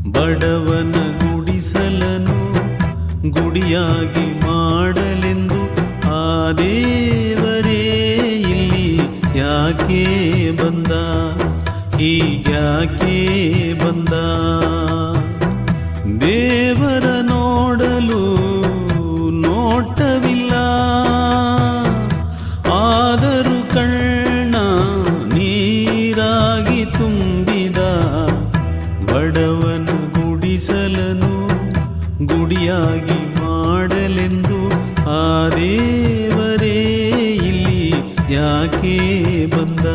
ಬಡವನ ಗುಡಿಸಲನು ಗುಡಿಯಾಗಿ ಮಾಡಲೆಂದು ಆ ದೇವರೇ ಇಲ್ಲಿ ಯಾಕೆ ಬಂದ, ಹೀಗ್ಯಾಕೆ ಬಂದ? ದೇವರ ನೋಡಲು ನೋಟವಿಲ್ಲ, ಆದರೂ ಕಣ್ಣ ನೀರಾಗಿ ತುಂಬಿದ. ಬಡವನ ಗುಡಿಸಲನು ಗುಡಿಯಾಗಿ ಮಾಡಲೆಂದು ಆ ದೇವರೇ ಇಲ್ಲಿ ಯಾಕೆ ಬಂದ?